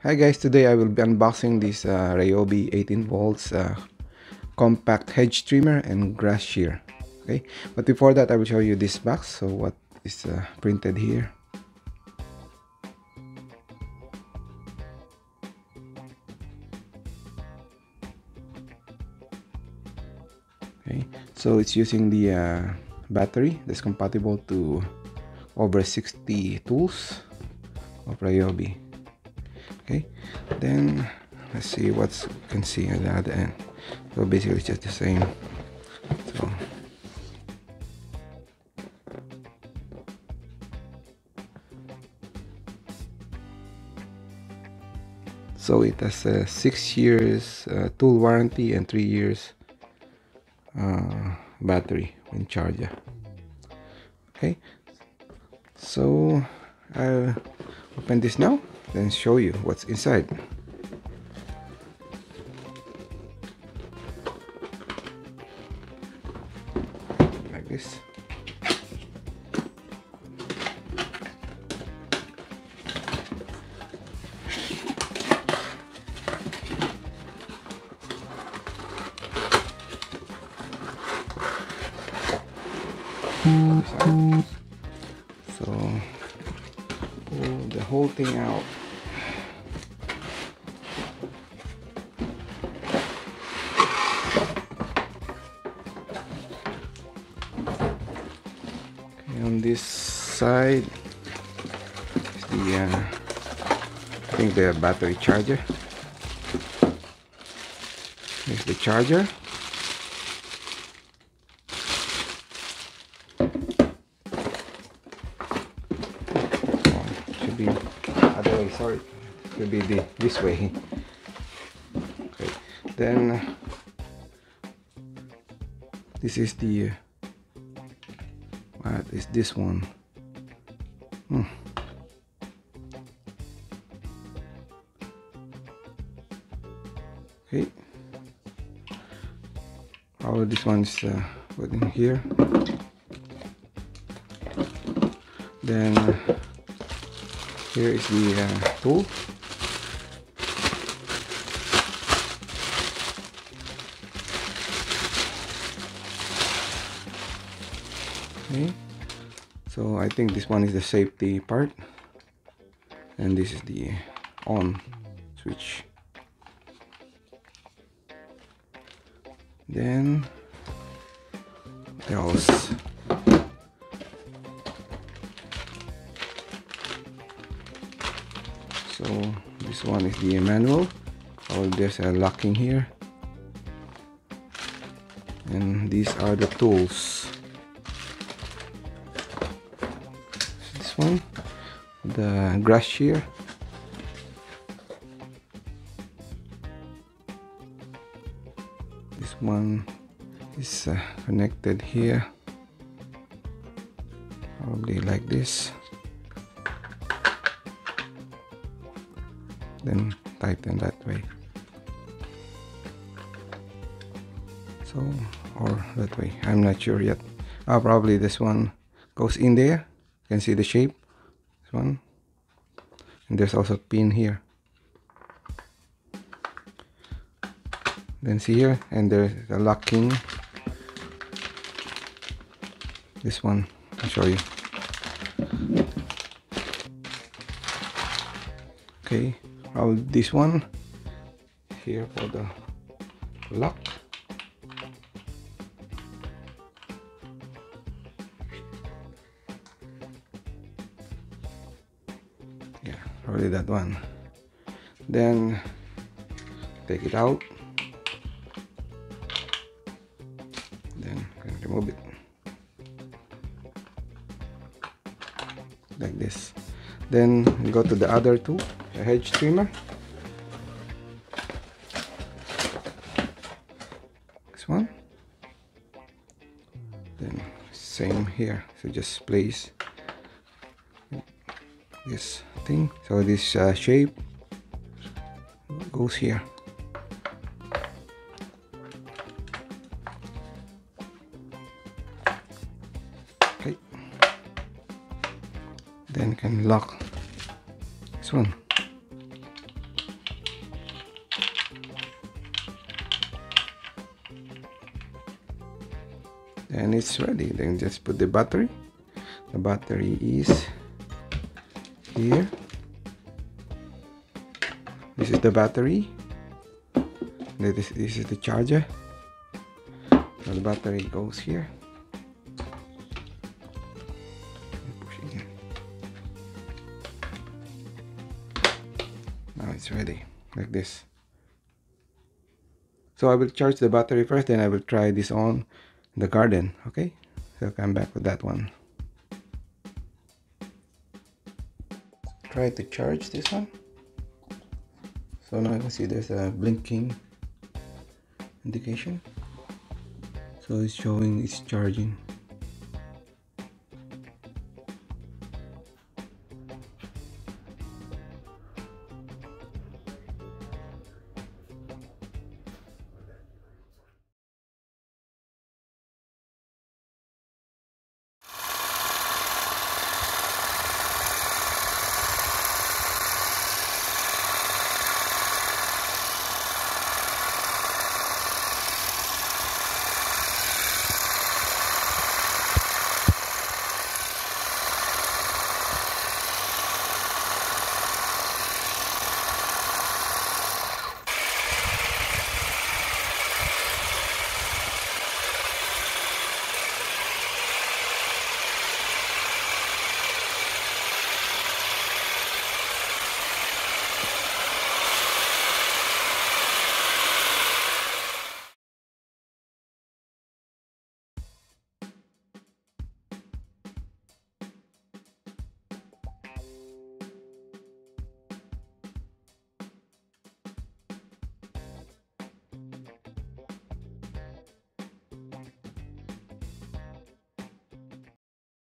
Hi guys, today I will be unboxing this Ryobi 18 volts compact hedge trimmer and grass shear. Okay, but before that I will show you this box. So what is printed here. Okay, so it's using the battery that's compatible to over 60 tools of Ryobi. Okay, then let's see what you can see at the other end. So basically it's just the same. So it has a 6 years tool warranty and 3 years battery when charged. Okay, so I'll open this now, then show you what's inside. Like this. So pull the whole thing out. Okay, on this side is the I think the battery charger. Here's the charger. Be other way, sorry, it should be this way. Okay, then this is the what is this one? Okay, all of this one is put in here. Then here is the tool. Okay, so I think this one is the safety part, and this is the on switch. Then what else? So this one is the manual. Oh, there's a locking here, and these are the tools. This one, the grass shear. This one is connected here, probably like this. Then tighten that way, so, or that way, I'm not sure yet. Probably this one goes in there. You can see the shape, this one, and there's also a pin here. Then see here, and there's a locking. This one I'll show you. Okay, this one here for the lock. Yeah, probably that one. Then take it out, then you can remove it like this. Then go to the other two, a hedge trimmer. This one. Then same here. So just place this thing. So this shape goes here. Okay. Then you can lock this one. and it's ready. Then just put the battery. The battery is here. This is the battery. This is the charger. So the battery goes here. Now it's ready like this. So I will charge the battery first, then I will try this on the garden. Okay, so I'll come back with that one. Try to charge this one. So now you can see there's a blinking indication, so it's showing it's charging.